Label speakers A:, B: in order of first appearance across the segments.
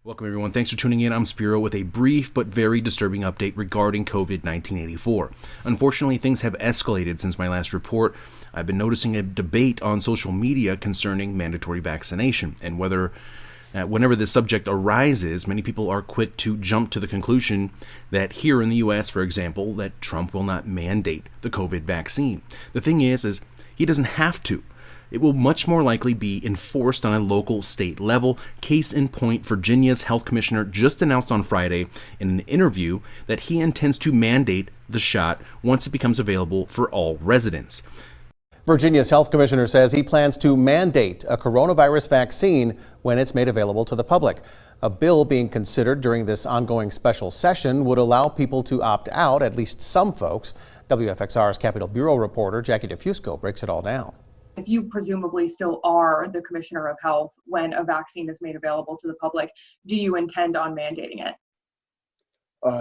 A: Welcome, everyone. Thanks for tuning in. I'm Spiro with a brief but very disturbing update regarding COVID-1984. Unfortunately, things have escalated since my last report. I've been noticing a debate on social media concerning mandatory vaccination, and whenever this subject arises, many people are quick to jump to the conclusion that here in the U.S., for example, that Trump will not mandate the COVID vaccine. The thing is he doesn't have to. It will much more likely be enforced on a local state level. Case in point, Virginia's health commissioner just announced on Friday in an interview that he intends to mandate the shot once it becomes available for all residents.
B: Virginia's health commissioner says he plans to mandate a coronavirus vaccine when it's made available to the public. A bill being considered during this ongoing special session would allow people to opt out, at least some folks. WFXR's Capitol Bureau reporter Jackie DeFusco breaks it all down.
C: If you presumably still are the Commissioner of Health when a vaccine is made available to the public, do you intend on mandating it?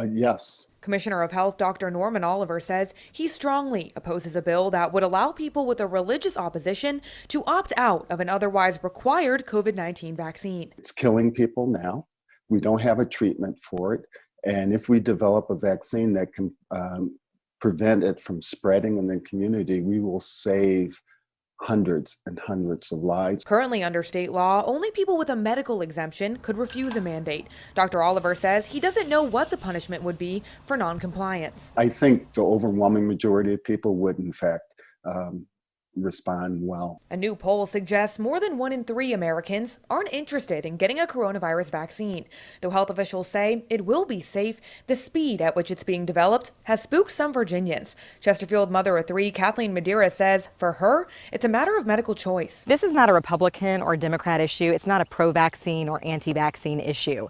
D: Yes.
E: Commissioner of Health Dr. Norman Oliver says he strongly opposes a bill that would allow people with a religious opposition to opt out of an otherwise required COVID-19 vaccine.
D: It's killing people now. We don't have a treatment for it. And if we develop a vaccine that can prevent it from spreading in the community, we will save hundreds and hundreds of lives.
E: Currently under state law, only people with a medical exemption could refuse a mandate. Dr. Oliver says he doesn't know what the punishment would be for noncompliance.
D: I think the overwhelming majority of people would, in fact, respond well.
E: A new poll suggests more than 1 in 3 Americans aren't interested in getting a coronavirus vaccine. Though health officials say it will be safe, the speed at which it's being developed has spooked some Virginians. Chesterfield mother of 3, Kathleen Madeira, says for her, it's a matter of medical choice.
F: This is not a Republican or Democrat issue. It's not a pro-vaccine or anti-vaccine issue.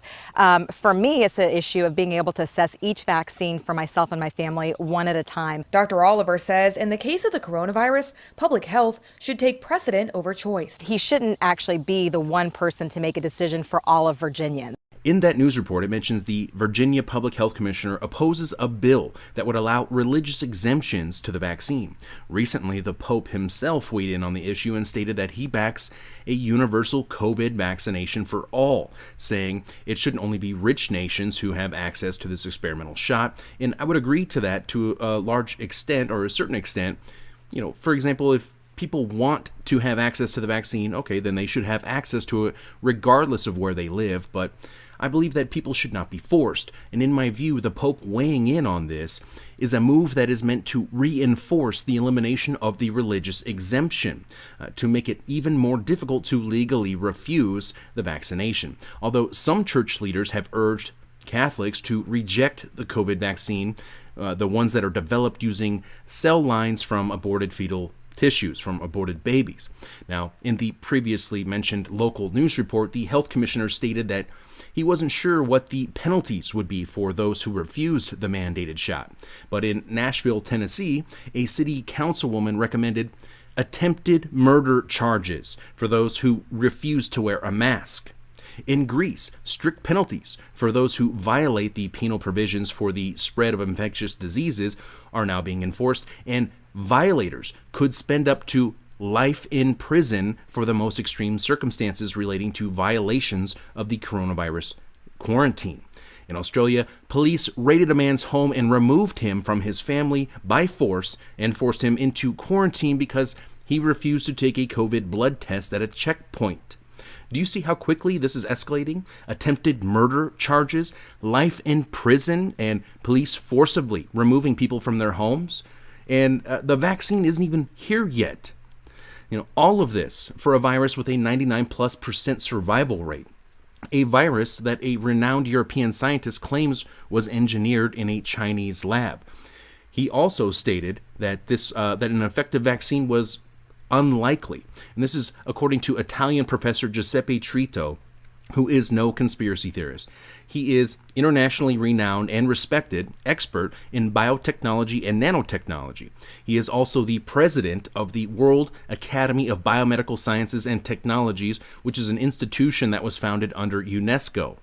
F: For me, it's an issue of being able to assess each vaccine for myself and my family one at a time.
E: Dr. Oliver says in the case of the coronavirus, public health should take precedent over choice.
F: He shouldn't actually be the one person to make a decision for all of Virginians.
A: In that news report, it mentions the Virginia Public Health Commissioner opposes a bill that would allow religious exemptions to the vaccine. Recently, the Pope himself weighed in on the issue and stated that he backs a universal COVID vaccination for all, saying it shouldn't only be rich nations who have access to this experimental shot. And I would agree to that to a large extent, or a certain extent. For example, if people want to have access to the vaccine, okay, then they should have access to it regardless of where they live. But I believe that people should not be forced. And in my view, the Pope weighing in on this is a move that is meant to reinforce the elimination of the religious exemption, to make it even more difficult to legally refuse the vaccination. Although some church leaders have urged Catholics to reject the COVID vaccine, the ones that are developed using cell lines from aborted fetal tissues from aborted babies. Now, in the previously mentioned local news report, the health commissioner stated that he wasn't sure what the penalties would be for those who refused the mandated shot. But in Nashville, Tennessee, a city councilwoman recommended attempted murder charges for those who refused to wear a mask. In Greece, strict penalties for those who violate the penal provisions for the spread of infectious diseases are now being enforced, and violators could spend up to life in prison for the most extreme circumstances relating to violations of the coronavirus quarantine. In Australia, police raided a man's home and removed him from his family by force and forced him into quarantine because he refused to take a COVID blood test at a checkpoint. Do you see how quickly this is escalating? Attempted murder charges, life in prison, and police forcibly removing people from their homes. And the vaccine isn't even here yet. All of this for a virus with a 99+% survival rate. A virus that a renowned European scientist claims was engineered in a Chinese lab. He also stated that that an effective vaccine was unlikely. And this is according to Italian professor Giuseppe Trito, who is no conspiracy theorist. He is internationally renowned and respected expert in biotechnology and nanotechnology. He is also the president of the World Academy of Biomedical Sciences and Technologies, which is an institution that was founded under UNESCO.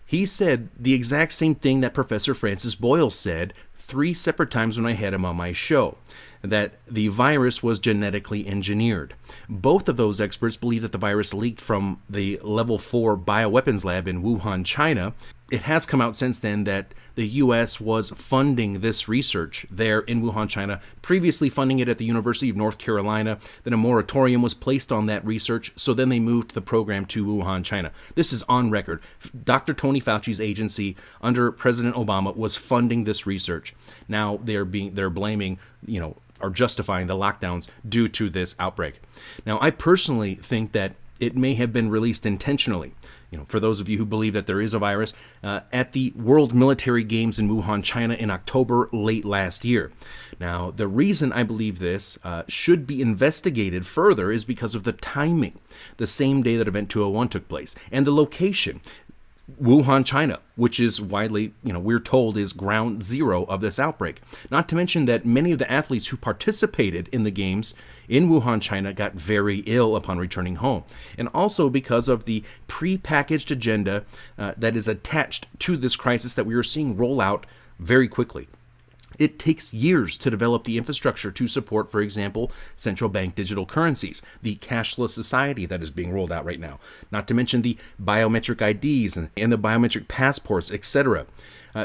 A: He said the exact same thing that Professor Francis Boyle said 3 separate times when I had him on my show that the virus was genetically engineered. Both of those experts believe that the virus leaked from the level 4 bioweapons lab in Wuhan, China. It has come out since then that the U.S. was funding this research there in Wuhan, China, previously funding it at the University of North Carolina. Then a moratorium was placed on that research, so then they moved the program to Wuhan, China. This is on record. Dr. Tony Fauci's agency under President Obama was funding this research. Now they're blaming, are justifying the lockdowns due to this outbreak. Now, I personally think that it may have been released intentionally. For those of you who believe that there is a virus, at the World Military Games in Wuhan, China in October late last year. Now, the reason I believe this should be investigated further is because of the timing, the same day that Event 201 took place, and the location. Wuhan, China, which is widely, we're told is ground zero of this outbreak. Not to mention that many of the athletes who participated in the games in Wuhan, China got very ill upon returning home. And also because of the pre-packaged agenda that is attached to this crisis that we are seeing roll out very quickly. It takes years to develop the infrastructure to support, for example, central bank digital currencies, the cashless society that is being rolled out right now, not to mention the biometric IDs and the biometric passports, etc.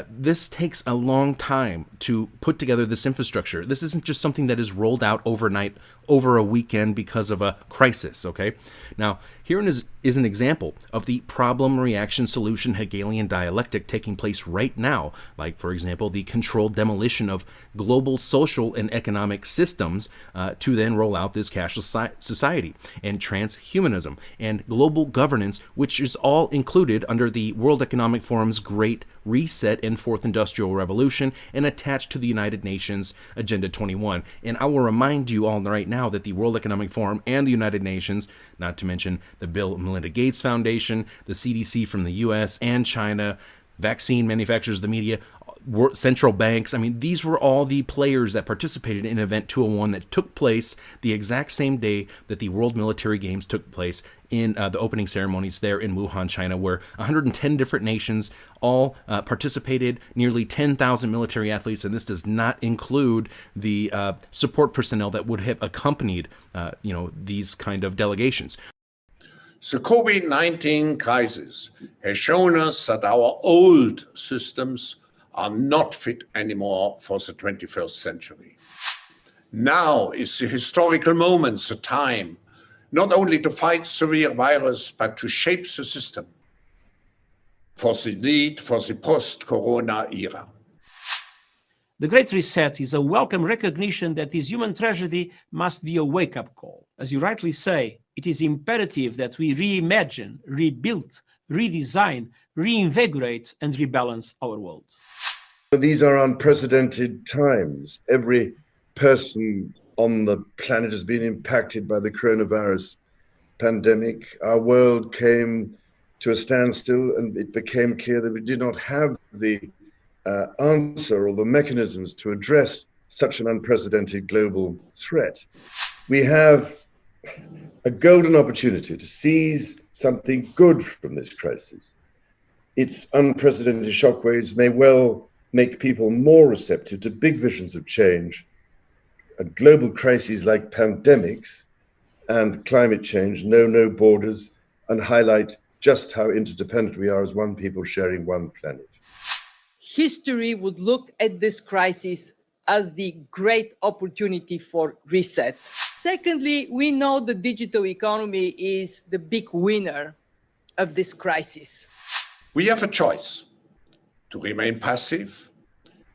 A: This takes a long time to put together this infrastructure. This isn't just something that is rolled out overnight over a weekend because of a crisis, okay? Now, here is an example of the problem, reaction, solution Hegelian dialectic taking place right now, like, for example, the controlled demolition of global social and economic systems to then roll out this cashless society, and transhumanism, and global governance, which is all included under the World Economic Forum's Great Reset and Fourth Industrial Revolution and attached to the United Nations Agenda 21. And I will remind you all right now that the World Economic Forum and the United Nations, not to mention the Bill and Melinda Gates Foundation, the CDC from the US and China, vaccine manufacturers, the media, central banks, these were all the players that participated in Event 201 that took place the exact same day that the World Military Games took place in the opening ceremonies there in Wuhan, China, where 110 different nations all participated, nearly 10,000 military athletes, and this does not include the support personnel that would have accompanied these kind of delegations.
G: The COVID-19 crisis has shown us that our old systems are not fit anymore for the 21st century. Now is the historical moment, the time, not only to fight severe virus, but to shape the system for the need for the post-corona era.
H: The Great Reset is a welcome recognition that this human tragedy must be a wake-up call. As you rightly say, it is imperative that we reimagine, rebuild, redesign, reinvigorate, and rebalance our world.
I: These are unprecedented times. Every person on the planet has been impacted by the coronavirus pandemic. Our world came to a standstill, and it became clear that we did not have the answer or the mechanisms to address such an unprecedented global threat. We have a golden opportunity to seize something good from this crisis. Its unprecedented shockwaves may well make people more receptive to big visions of change. And global crises like pandemics and climate change know no borders and highlight just how interdependent we are as one people sharing one planet.
J: History would look at this crisis as the great opportunity for reset. Secondly, we know the digital economy is the big winner of this crisis.
G: We have a choice to remain passive,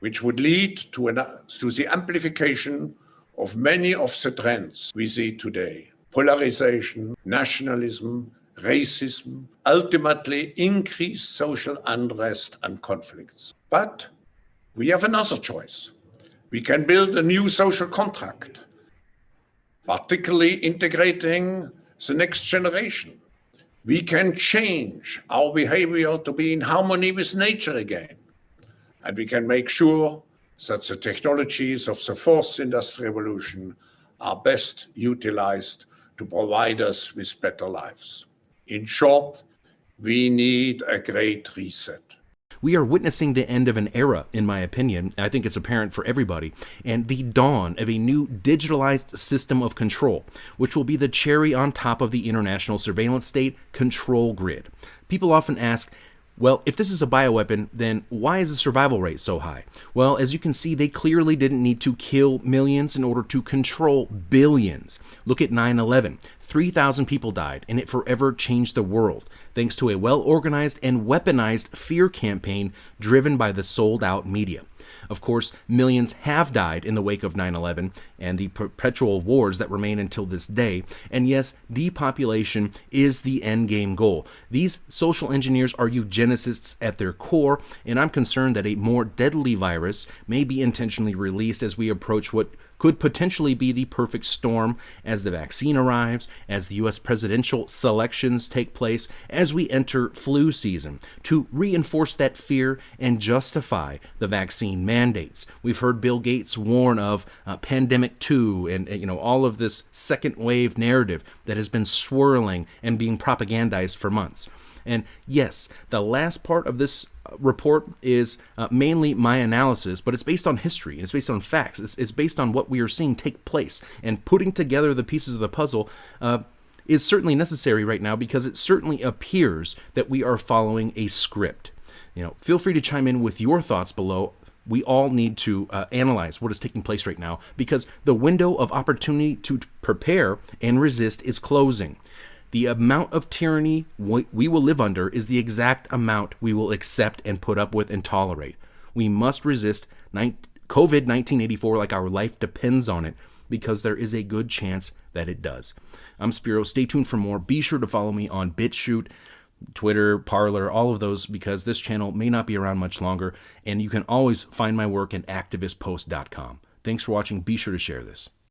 G: which would lead to the amplification of many of the trends we see today. Polarization, nationalism, racism, ultimately increased social unrest and conflicts. But we have another choice. We can build a new social contract, particularly integrating the next generation. We can change our behavior to be in harmony with nature again. And we can make sure that the technologies of the fourth industrial revolution are best utilized to provide us with better lives. In short, we need a great reset.
A: We are witnessing the end of an era, in my opinion. I think it's apparent for everybody, and the dawn of a new digitalized system of control, which will be the cherry on top of the international surveillance state control grid. People often ask, well, if this is a bioweapon, then why is the survival rate so high? Well, as you can see, they clearly didn't need to kill millions in order to control billions. Look at 9/11. 3,000 people died, and it forever changed the world, thanks to a well-organized and weaponized fear campaign driven by the sold-out media. Of course, millions have died in the wake of 9/11 and the perpetual wars that remain until this day. And yes, depopulation is the endgame goal. These social engineers are eugenicists at their core, and I'm concerned that a more deadly virus may be intentionally released as we approach what could potentially be the perfect storm as the vaccine arrives, as the U.S. presidential selections take place, as we enter flu season, to reinforce that fear and justify the vaccine mandates. We've heard Bill Gates warn of pandemic 2 and all of this second wave narrative that has been swirling and being propagandized for months. And yes, the last part of this report is mainly my analysis, but it's based on history, and it's based on facts. It's based on what we are seeing take place, and putting together the pieces of the puzzle is certainly necessary right now, because it certainly appears that we are following a script. Feel free to chime in with your thoughts below. We all need to analyze what is taking place right now, because the window of opportunity to prepare and resist is closing. The amount of tyranny we will live under is the exact amount we will accept and put up with and tolerate. We must resist COVID-1984 like our life depends on it, because there is a good chance that it does. I'm Spiro. Stay tuned for more. Be sure to follow me on Bitchute, Twitter, Parler, all of those, because this channel may not be around much longer, and you can always find my work at activistpost.com. Thanks for watching. Be sure to share this.